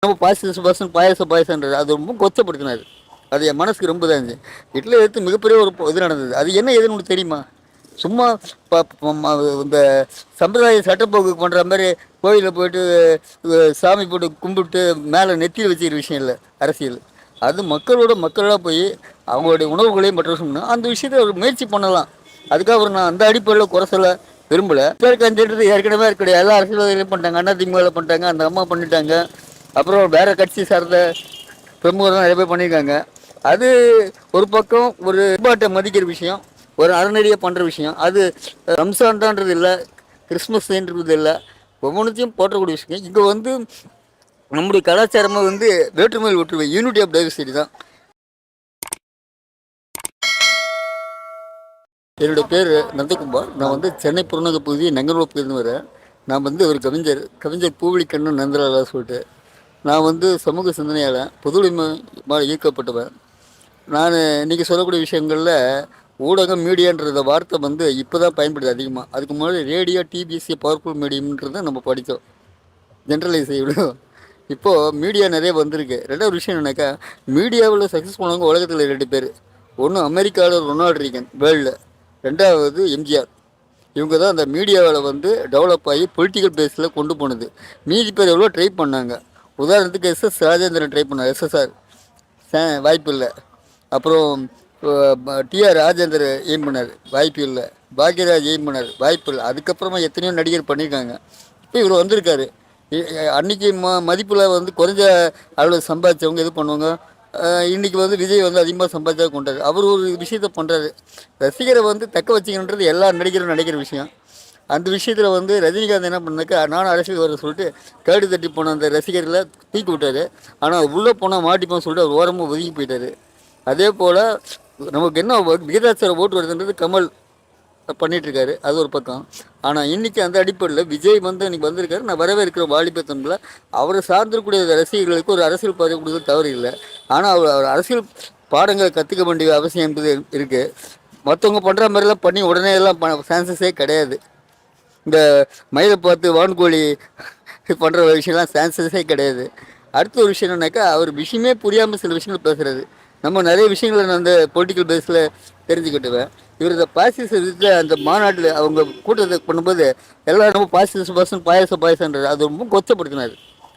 நம்ம பாயசம் பாயசம்ன்றது அது ரொம்ப கொச்சப்படுத்தினார். அது என் மனசுக்கு ரொம்ப இதாக இருந்துச்சு. ஹிட்லர் எடுத்து மிகப்பெரிய ஒரு இது நடந்தது. அது என்ன ஏதுன்னு உங்களுக்கு தெரியுமா? சும்மா இந்த சம்பிரதாய சட்டப்போக்கு பண்ணுற மாதிரி கோயிலில் போயிட்டு சாமி போட்டு கும்பிட்டு மேலே நெத்தியில் வச்சுக்கிற விஷயம் இல்லை அரசியல். அது மக்களோட போய் அவங்களுடைய உணவுகளையும் மற்ற விஷயம்னா அந்த விஷயத்தை ஒரு முயற்சி பண்ணலாம். அதுக்காக ஒரு நான் அந்த அடிப்படையில் குறை சொல்ல விரும்பலை. பேருக்கு அஞ்சுன்றது ஏற்கனவே இருக்கக்கூடிய எல்லா அரசியல்வாதிகளையும் பண்ணிட்டாங்க. அண்ணா திமுகவில் பண்ணிட்டாங்க, அந்த அம்மா பண்ணிட்டாங்க. அப்புறம் வேறு கட்சி சார்ந்த பிரமுகர்கள் நிறைய பேர் பண்ணியிருக்காங்க. அது ஒரு பக்கம் ஒரு பண்பாட்டை மதிக்கிற விஷயம், ஒரு அறநெறியை பண்ணுற விஷயம். அது ரம்சான்ன்றது இல்லை, கிறிஸ்மஸ்ன்றது இல்லை, ஒவ்வொன்றத்தையும் போற்றக்கூடிய விஷயம். இங்கே வந்து நம்முடைய கலாச்சாரமாக வந்து வேற்றுமையில் ஒற்றுமை, யூனிட்டி ஆஃப் டைவர்சிட்டி தான். என்னுடைய பேர் நந்தகுமார். நான் வந்து சென்னை புறநகர் பகுதி நங்கநல்லூர் பகுதியிலிருந்து வரேன். நான் வந்து ஒரு கவிஞர் பூவலிக்கண்ணன் நந்தலாலா சொல்லிட்டு. நான் வந்து சமூக சிந்தனையாளர், பொது உடைமை ஈர்க்கப்பட்டவன். நான் இன்றைக்கி சொல்லக்கூடிய விஷயங்களில் ஊடகம் மீடியான்ற வார்த்தை வந்து இப்போ தான் பயன்படுது அதிகமாக. அதுக்கு முன்னாடி ரேடியோ, டிபிஎஸ்சி, பவர்ஃபுல் மீடியம்ன்றதை நம்ம படித்தோம், ஜென்ரலைஸ் செய்யணும். இப்போது மீடியா நிறைய வந்திருக்கு. ரெண்டாவது விஷயம் என்னன்னாக்கா, மீடியாவில் சக்ஸஸ் பண்ணவங்க உலகத்தில் 2 பேர். ஒன்று அமெரிக்காவில் ரொனால்டு ரீகன் வேர்ல்டில், ரெண்டாவது எம்ஜிஆர். இவங்க தான் அந்த மீடியாவில் வந்து டெவலப் ஆகி பொலிட்டிக்கல் பேஸில் கொண்டு போனது. மீதி பேர் எவ்வளோ ட்ரை பண்ணாங்க. உதாரணத்துக்கு எஸ்எஸ் ராஜேந்திரன் ட்ரை பண்ணார், எஸ்எஸ்ஆர் வாய்ப்பு இல்லை. அப்புறம் டிஆர் ராஜேந்தர் எய்ம் பண்ணார், வாய்ப்பு இல்லை. பாக்யராஜ் எய்ம் பண்ணார், வாய்ப்பு இல்லை. அதுக்கப்புறமா எத்தனையோ நடிகர் பண்ணியிருக்காங்க. இப்போ இவர் வந்திருக்காரு. அன்றைக்கி மதிப்பில் வந்து குறைஞ்ச அளவில் சம்பாதிச்சவங்க இது பண்ணுவாங்க. இன்றைக்கி வந்து விஜய் வந்து அதிகமாக சம்பாதிச்சா கொண்டாரு. அவர் ஒரு விஷயத்த பண்ணுறாரு. ரசிகரை வந்து தக்க வச்சுக்கணுன்றது எல்லா நடிகரும் நினைக்கிற விஷயம். அந்த விஷயத்தில் வந்து ரஜினிகாந்த் என்ன பண்ணாக்கா, நானும் அரசியல் வர சொல்லிட்டு கேடு தட்டி போன அந்த ரசிகர்களை தூக்கி விட்டார். ஆனால் உள்ளே போனால் மாட்டிப்போன்னு சொல்லிட்டு அவர் ஓரமாக ஒதுங்கி போயிட்டார். அதே போல் நமக்கு என்ன விகிதாச்சார ஓட்டு வருதுன்றது கமல் பண்ணிகிட்ருக்காரு, அது ஒரு பக்கம். ஆனால் இன்றைக்கி அந்த அடிப்படையில் விஜய் வந்து இன்றைக்கி வந்திருக்காரு. நான் வரவேற்கிற வாலிபத்தன்பில் அவரை சார்ந்திருக்கூடிய ரசிகர்களுக்கு ஒரு அரசியல் பாதை கொடுக்குறது தவறு இல்லை. ஆனால் அவர் அரசியல் பாடங்களை கற்றுக்க வேண்டிய அவசியம் என்பது இருக்குது. மற்றவங்க பண்ணுற மாதிரிலாம் பண்ணி உடனே எல்லாம் சான்சஸே கிடையாது. இந்த மயிலை பார்த்து வான்கோழி பண்ணுற விஷயம்லாம் சான்சஸே கிடையாது. அடுத்த ஒரு விஷயம் என்னன்னாக்கா, அவர் விஷயமே புரியாமல் சில விஷயங்கள் பேசுகிறது. நம்ம நிறைய விஷயங்களை நான் அந்த பொலிட்டிக்கல் பேஸில் தெரிஞ்சுக்கிட்டுவேன். இவர் இந்த பாசிசத்தில் அந்த மாநாட்டில் அவங்க கூட்டத்தை பண்ணும்போது எல்லோரும் ரொம்ப பாசிசம் பாயசம்ன்றது அது ரொம்ப கொச்சப்படுத்தினார்.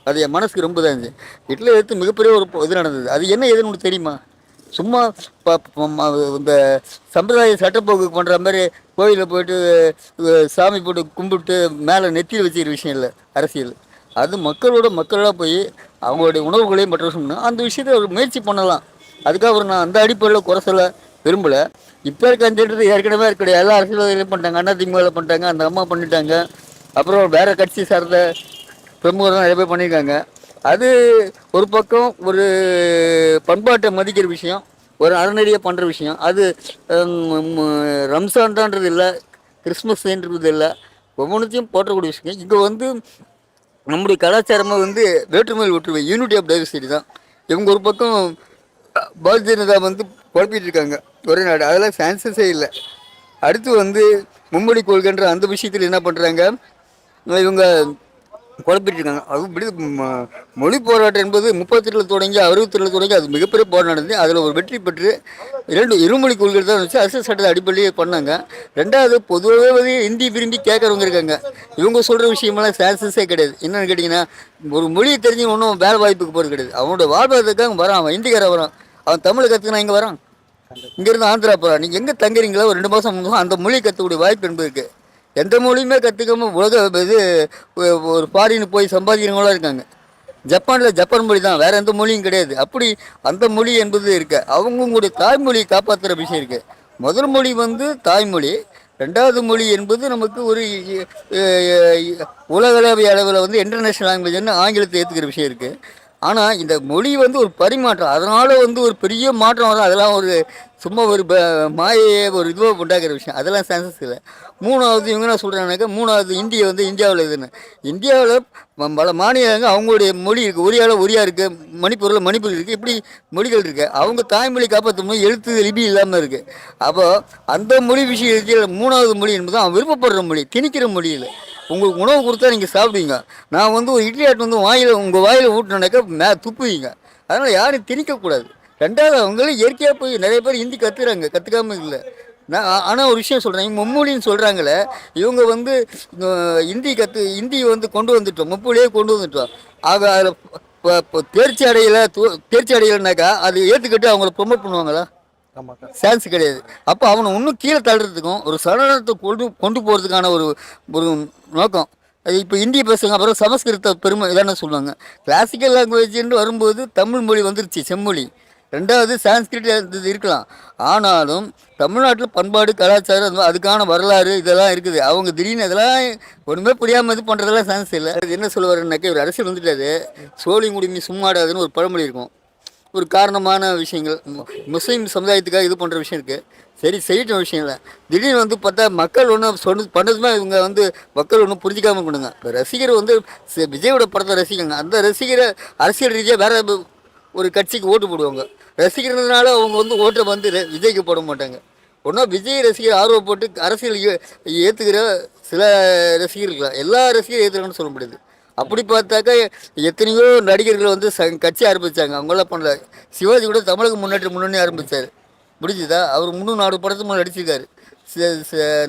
அது என் மனசுக்கு ரொம்ப இதாக இருந்துச்சு. ஹிட்லர் எடுத்து மிகப்பெரிய ஒரு இது நடந்தது. அது என்ன ஏதுன்னு உங்களுக்கு தெரியுமா? சும்மா இந்த சம்பிரதாய சட்டப்போக்கு பண்ணுற மாதிரி கோயிலில் போயிட்டு சாமி போட்டு கும்பிட்டு மேலே நெத்தியில் வச்சுக்கிற விஷயம் இல்லை அரசியல். அது மக்களோட போய் அவங்களுடைய உணவுகளையும் மற்ற விஷயம்னா அந்த விஷயத்தை ஒரு முயற்சி பண்ணலாம். அதுக்காக ஒரு நான் அந்த அடிப்படையில் குறை சொல்ல விரும்பலை. இப்போ இருக்க அஞ்சுன்றது ஏற்கனவே இருக்கக்கூடிய எல்லா அரசியல்வாதிகளையும் பண்ணிட்டாங்க. அண்ணா திமுகவில் பண்ணிட்டாங்க, அந்த அம்மா பண்ணிட்டாங்க. அப்புறம் வேறு கட்சி சார்ந்த பிரமுகர்கள் நிறைய பேர் பண்ணியிருக்காங்க. அது ஒரு பக்கம் ஒரு பண்பாட்டை மதிக்கிற விஷயம், ஒரு அறநெறியை பண்ணுற விஷயம். அது ரம்சான்ன்றது இல்லை, கிறிஸ்மஸ்ன்றது இல்லை, ஒவ்வொன்றத்தையும் போற்றக்கூடிய விஷயம். இங்கே வந்து நம்முடைய கலாச்சாரமாக வந்து வேற்றுமையில் ஒற்றுமை, யூனிட்டி ஆஃப் டைவர்சிட்டி தான். இவங்க ஒரு பக்கம் பாரதிய ஜனதா வந்து குழப்பிட்டு இருக்காங்க, ஒரே நாடு, அதெல்லாம் சான்சஸே இல்லை. அடுத்து வந்து மும்மொழி கொள்கைன்ற அந்த விஷயத்தில் என்ன பண்ணுறாங்க, இவங்க குழப்பிட்டு இருக்காங்க. அது மொழி போராட்டம் என்பது 38 தொடங்கி 62 தொடங்கி அது மிகப்பெரிய போராட்டம் நடந்து அதில் ஒரு வெற்றி பெற்று இருமொழி கொள்கை தான் வச்சு அரசியல் சட்டத்தை அடிப்படையே பண்ணாங்க. ரெண்டாவது பொதுவாகவே வந்து ஹிந்தி விரும்பி கேட்குறவங்க இருக்காங்க. இவங்க சொல்கிற விஷயமெல்லாம் சான்சஸே கிடையாது. என்னென்னு கேட்டிங்கன்னா, ஒரு மொழியை தெரிஞ்சு ஒன்றும் வேலை வாய்ப்புக்கு போகிறது கிடையாது. அவனோட வாழ்வாதாரத்துக்காக வரான், அவன் ஹிந்திக்கார வரான், அவன் தமிழை கற்றுக்கினா இங்கே வரான், இங்கேருந்து ஆந்திரா போகிறான். நீங்கள் எங்கே தங்குறீங்களோ ஒரு 2 மாதம் அந்த மொழியை கற்றுக்கூடிய வாய்ப்பு என்பது இருக்குது. எந்த மொழியுமே கற்றுக்காமல் உலக இது ஒரு ஃபாரின் போய் சம்பாதிக்கிறவங்களாம் இருக்காங்க. ஜப்பான் மொழி தான், வேறு எந்த மொழியும் கிடையாது. அப்படி அந்த மொழி என்பது இருக்குது. அவங்களுடைய தாய்மொழியை காப்பாற்றுற விஷயம் இருக்குது. முதல் மொழி வந்து தாய்மொழி, ரெண்டாவது மொழி என்பது நமக்கு ஒரு உலகளவிய அளவில் வந்து இன்டர்நேஷ்னல் லாங்குவேஜ்னு ஆங்கிலத்தை ஏற்றுக்கிற விஷயம் இருக்குது. ஆனால் இந்த மொழி வந்து ஒரு பரிமாற்றம், அதனால் வந்து ஒரு பெரிய மாற்றம் வரும். அதெல்லாம் ஒரு சும்மா ஒரு மாயையே ஒரு இதுவாக உண்டாக்குற விஷயம், அதெல்லாம் சான்சஸ் இல்லை. மூணாவது இவங்க என்ன சொல்கிறாங்கனாக்கா, மூணாவது இந்தியா வந்து இந்தியாவில் இதுன்னு. இந்தியாவில் பல மாநிலங்கள் அவங்களுடைய மொழி இருக்குது, ஒரியாவில் ஒரியா இருக்குது, மணிப்பூரில் மணிப்பூர் இருக்குது, இப்படி மொழிகள் இருக்குது. அவங்க தாய்மொழி காப்பாற்றும் போது எழுத்து லிபி இல்லாமல் இருக்குது. அப்போ அந்த மொழி விஷயத்தில் மூணாவது மொழி என்பது அவன் விருப்பப்படுற மொழி, திணிக்கிற மொழி இல்லை. உங்களுக்கு உணவு கொடுத்தா நீங்கள் சாப்பிடுவீங்க. நான் வந்து ஒரு இட்லி ஆட்டு வந்து உங்கள் வாயில் ஊட்டினாக்கா துப்புவீங்க. அதனால் யாரும் திணிக்கக்கூடாது. ரெண்டாவது அவங்களே இயற்கையாக போய் நிறைய பேர் ஹிந்தி கற்றுக்குறாங்க, கற்றுக்காம இல்லை. நான் ஆனால் ஒரு விஷயம் சொல்கிறேன், மும்மொழின்னு சொல்கிறாங்களே, இவங்க வந்து ஹிந்தி வந்து கொண்டு வந்துட்டோம், மும்மொழியே கொண்டு வந்துட்டோம். ஆக அதில் இப்போ தேர்ச்சி அடையலைனாக்கா அது ஏற்றுக்கிட்டு அவங்கள ப்ரொமோட் பண்ணுவாங்களா? சான்ஸ் கிடையாது. அப்போ அவனை இன்னும் கீழே தள்ளுறதுக்கும் ஒரு சலனத்தை கொண்டு போகிறதுக்கான ஒரு ஒரு நோக்கம். இப்போ இந்திய பேசுங்க, அப்புறம் சமஸ்கிருத பெருமை இதான சொல்லுவாங்க. கிளாசிக்கல் லாங்குவேஜ்னு வரும்போது தமிழ் மொழி வந்துருச்சு, செம்மொழி. ரெண்டாவது சான்ஸ்கிரிட் இருக்கலாம். ஆனாலும் தமிழ்நாட்டில் பண்பாடு கலாச்சாரம் அதுக்கான வரலாறு இதெல்லாம் இருக்குது. அவங்க திடீர்னு இதெல்லாம் ஒன்றுமே புரியாமல் இது பண்ணுறதெல்லாம் சான்ஸ் இல்லை. அது என்ன சொல்லுவாருன்னாக்கா, ஒரு அரசியல் வந்துட்டாரு, சோழி குடிமி சும்மாடாதுன்னு ஒரு பழமொழி இருக்கும். ஒரு காரணமான விஷயங்கள் முஸ்லீம் சமுதாயத்துக்காக இது பண்ணுற விஷயம் இருக்குது. சரி, செய்யட்ட விஷயம் இல்லை. திடீர்னு வந்து பார்த்தா மக்கள் ஒன்றும் பண்ணதுமே இவங்க வந்து மக்கள் ஒன்றும் புரிஞ்சிக்காமல் பண்ணுங்க. இப்போ ரசிகர் வந்து விஜயோட படத்தை ரசிக்கங்க, அந்த ரசிகரை அரசியல் ரீதியாக வேற ஒரு கட்சிக்கு ஓட்டு போடுவாங்க. ரசிக்கிறதுனால அவங்க வந்து ஓட்டை வந்து விஜய்க்கு போட மாட்டாங்க. ஒன்றா விஜய் ரசிகர் ஆர்வப்பட்டு அரசியல் ஏற்றுக்கிற சில ரசிகர்கள் இருக்கலாம், எல்லா ரசிகரும் ஏற்றுக்கணும்னு சொல்ல முடியாது. அப்படி பார்த்தாக்கா எத்தனையோ நடிகர்கள் வந்து கட்சி ஆரம்பித்தாங்க, அவங்களாம் பண்ணல. சிவாஜி கூட தமிழக முன்னணி ஆரம்பித்தார், முடிஞ்சுதா? அவர் 304 படத்துக்கு மேலே நடிச்சிருக்காரு.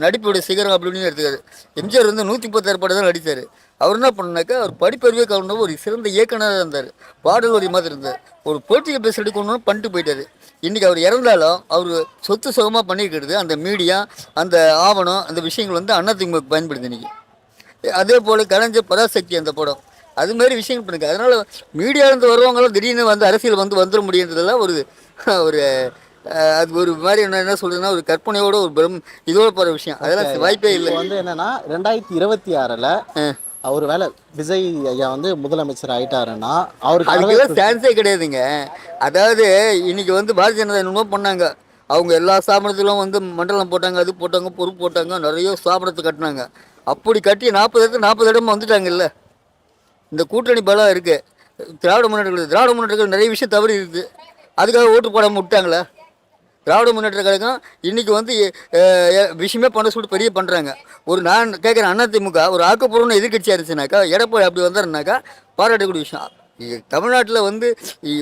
நடிப்புடைய சிகரம் அப்படின்னு எடுத்துக்காரு. எம்ஜிஆர் வந்து 136 படம் தான் நடித்தார். அவர் என்ன பண்ணாக்கா, அவர் படிப்பறிவே கலந்த ஒரு சிறந்த இயக்குனராக இருந்தார், பாடல் ஒரு மாதிரி இருந்தார். ஒரு பொலிட்டிக்கல் பேஸ் எடுக்கணும்னு பண்ணிட்டு போயிட்டார். இன்றைக்கி அவர் இறந்தாலும் அவர் சொத்து சுகமாக பண்ணியிருக்கிறது அந்த மீடியா, அந்த ஆவணம், அந்த விஷயங்கள் வந்து அதிமுக பயன்படுது இன்றைக்கி. அதே போல் கலைஞர் பராசக்தி அந்த படம், அதுமாரி விஷயங்கள் பண்ணிருக்கு. அதனால் மீடியாவிலேருந்து வருவாங்களும் திடீர்னு வந்து அரசியல் வந்துட முடியுன்றதெல்லாம் ஒரு ஒரு அது ஒரு மாதிரி என்ன சொல்றதுன்னா, ஒரு கற்பனையோட ஒரு இதோட போகிற விஷயம். அதெல்லாம் வாய்ப்பே இல்லை. வந்து என்னன்னா 2026 அவர் வேலை விஜய் ஐயா வந்து முதலமைச்சர் ஆயிட்டாருன்னா அவருக்கு அதுக்கெல்லாம் சான்ஸே கிடையாதுங்க. அதாவது இன்னைக்கு வந்து பாரதிய ஜனதா என்னமோ பண்ணாங்க, அவங்க எல்லா ஸ்தாபனத்திலும் வந்து மண்டலம் போட்டாங்க, அது போட்டாங்க, பொறுப்பு போட்டாங்க, நிறைய ஸ்தாபனத்தை கட்டினாங்க. அப்படி கட்டி 40 இடமா வந்துட்டாங்கல்ல. இந்த கூட்டணி பலம் இருக்குது. திராவிட முன்னேற்றங்கள் நிறைய விஷயம் தவறி இருக்குது, அதுக்காக ஓட்டு போடாமல் விட்டாங்களே. திராவிட முன்னேற்ற கழகம் இன்றைக்கி வந்து விஷயமே பண்ண சொல்லிட்டு பெரிய பண்ணுறாங்க. நான் கேட்குறேன், அதிமுக ஒரு ஆக்கப்பூர்வமான எதிர்கட்சியாக இருந்துச்சுனாக்கா, எடப்பாடி அப்படி வந்தாருனாக்கா பாராட்டக்கூடிய விஷயம். தமிழ்நாட்டில் வந்து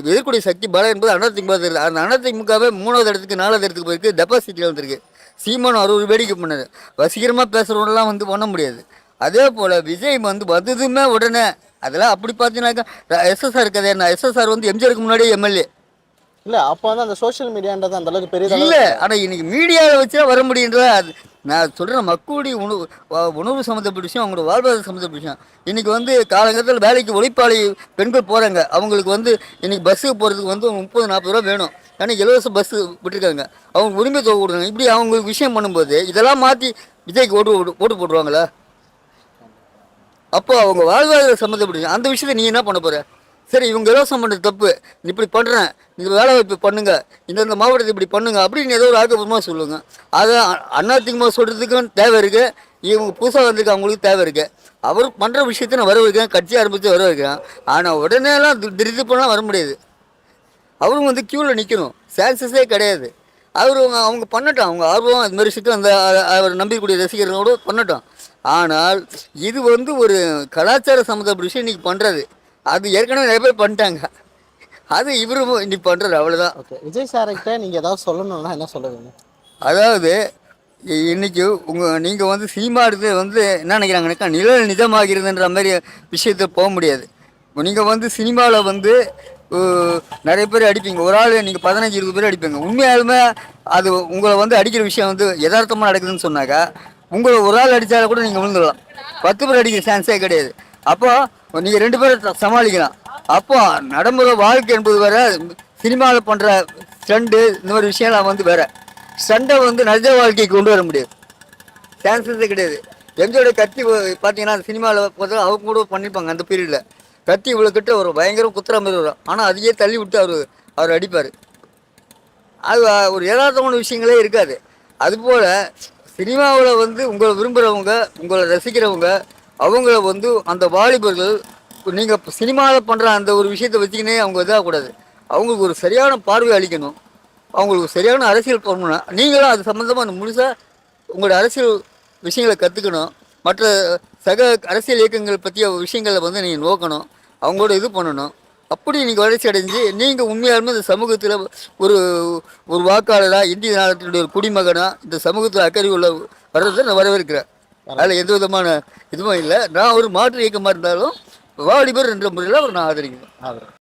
எதிர்க்கூடிய சக்தி பலம் என்பது அதிமுக தெரியுது. அந்த அதிமுகவே 3வது இடத்துக்கு 4வது இடத்துக்கு போயிருக்கு, டெபாசிட்டில் வந்துருக்கு. சீமானும் ஒரு வேடிக்கை பண்ணார், வசீகரமாக பேசுகிறவங்களாம் வந்து பண்ண முடியாது. அதே போல் விஜய் வந்து வந்ததுமே உடனே அதெல்லாம் அப்படி பார்த்தீங்கன்னாக்கா, எஸ்எஸ்ஆர் கதை என்ன, எஸ்எஸ்ஆர் வந்து எம்ஜிஆருக்கு முன்னாடியே எம்எல்ஏ இல்லை. அப்போ வந்து அந்த சோஷியல் மீடியான்றது அந்த அளவுக்கு பெரிய இல்லை. ஆனால் இன்றைக்கி மீடியாவில் வச்சா வர முடியுன்றத அது நான் சொல்கிறேன். மக்களுடைய உணவு சம்மந்தப்பட்ட விஷயம், அவங்களோட வாழ்வாதார சம்மந்தப்பட்ட விஷயம். இன்றைக்கி வந்து காலங்கத்தில் வேலைக்கு உழைப்பாளி பெண்கள் போகிறாங்க, அவங்களுக்கு வந்து இன்றைக்கி பஸ்ஸுக்கு போகிறதுக்கு வந்து 30-40 ரூபா வேணும். ஏன்னா இலவச பஸ்ஸு விட்டுருக்காங்க, அவங்க உரிமை தொகை கொடுக்குறாங்க. இப்படி அவங்களுக்கு விஷயம் பண்ணும்போது இதெல்லாம் மாற்றி விஜய்க்கு ஓட்டு போட்டுருவாங்களா? அப்போ அவங்க வாழ்வாதார சம்மந்தப்பட்ட அந்த விஷயத்தை நீ என்ன பண்ண போகிற? சரி, இவங்க இலவசம் பண்ணுறது தப்பு, இப்படி பண்ணுறேன், இந்த வேலை வாய்ப்பு பண்ணுங்க, இந்த மாவட்டத்தை இப்படி பண்ணுங்க அப்படின்னு ஏதோ ஒரு ஆக்கப்பூர்வமாக சொல்லுங்க. அதை அதிமுக சொல்கிறதுக்கும் தேவை இருக்குது, இவங்க புதுசாக வந்திருக்க அவங்களுக்கு தேவை இருக்குது. அவர் பண்ணுற விஷயத்தை நான் வர வைக்கிறேன், கட்சி ஆரம்பித்து வர வைக்கிறேன். ஆனால் உடனேலாம் திருப்பலாம் வர முடியாது. அவரும் வந்து க்யூவில் நிற்கணும், சான்சஸே கிடையாது. அவங்க பண்ணட்டும், அவங்க ஆர்வம் அது மாதிரி விஷயத்தை அந்த அவர் நம்பிக்கூடிய ரசிகர்களோடு பண்ணட்டும். ஆனால் இது வந்து ஒரு கலாச்சார சம்மந்தப்பட்ட விஷயம் இன்றைக்கி பண்ணுறது, அது ஏற்கனவே நிறைய பேர் பண்ணிட்டாங்க, அது இவரும் இன்னைக்கு பண்ணுறது, அவ்வளோதான். ஓகே, விஜய் சார்கிட்ட நீங்கள் ஏதாவது சொல்லணும்னா என்ன சொல்லுவீங்க? அதாவது இன்றைக்கி நீங்கள் வந்து சினிமா எடுத்து வந்து என்ன நினைக்கிறாங்கனாக்கா, நிழல் நிஜமாகிறதுன்ற மாதிரி விஷயத்தை போக முடியாது. நீங்கள் வந்து சினிமாவில் வந்து நிறைய பேர் அடிப்பீங்க, ஒரு ஆள் நீங்கள் 15-20 பேர் அடிப்பீங்க. உண்மையாலுமே அது உங்களை வந்து அடிக்கிற விஷயம் வந்து யதார்த்தமாக நடக்குதுன்னு சொன்னாக்கா, உங்களை ஒரு ஆள் அடித்தாலும் கூட நீங்கள் விழுந்துடலாம். 10 பேர் அடிக்கிற சான்ஸே கிடையாது. அப்போது நீங்கள் 2 பேரை சமாளிக்கலாம். அப்போ நடைமுறை வாழ்க்கை என்பது வேற, சினிமாவில் பண்ணுற ஸ்டண்டு இந்த மாதிரி விஷயம்லாம் வந்து வேற. ஸ்டண்டை வந்து நிஜ வாழ்க்கைக்கு கொண்டு வர முடியாது, சான்சஸே கிடையாது. எம்ஜியோட கத்தி பார்த்தீங்கன்னா சினிமாவில் பார்த்தா அவங்க கூட பண்ணியிருப்பாங்க. அந்த பீரியடில் கத்தி இவ்வளோ கிட்ட ஒரு பயங்கரம் குத்துற மாதிரி வரும், ஆனால் அதையே தள்ளி விட்டு அவர் அடிப்பார். அது ஒரு யதார்த்தமான விஷயங்களே இருக்காது. அதுபோல் சினிமாவில் வந்து உங்களை விரும்புகிறவங்க, உங்களை ரசிக்கிறவங்க, அவங்கள வந்து அந்த வாலிபர்கள் நீங்கள் சினிமாவில் பண்ணுற அந்த ஒரு விஷயத்தை வச்சுக்கினே அவங்க இதாகக்கூடாது. அவங்களுக்கு ஒரு சரியான பார்வை அளிக்கணும், அவங்களுக்கு சரியான அரசியல் பண்ணணும்னா நீங்களும் அது சம்மந்தமாக முழுசாக உங்களோட அரசியல் விஷயங்களை கற்றுக்கணும். மற்ற சக அரசியல் இயக்கங்கள் பற்றிய விஷயங்களை வந்து நீங்கள் நோக்கணும், அவங்களோட இது பண்ணணும். அப்படி நீங்கள் வளர்ச்சி அடைஞ்சு நீங்கள் உண்மையாலுமே இந்த சமூகத்தில் ஒரு ஒரு வாக்காளராக, இந்திய நாட்டினுடைய ஒரு குடிமகனாக இந்த சமூகத்தில் அக்கறை உள்ள வர்றதை நான் வரவேற்கிறேன். அதில் எந்த விதமான இதுவும் இல்லை. நான் ஒரு மாற்று இயக்கமாக இருந்தாலும் வாலிபர் என்ற முறையில் அவர் நான் ஆதரிக்கிறேன்.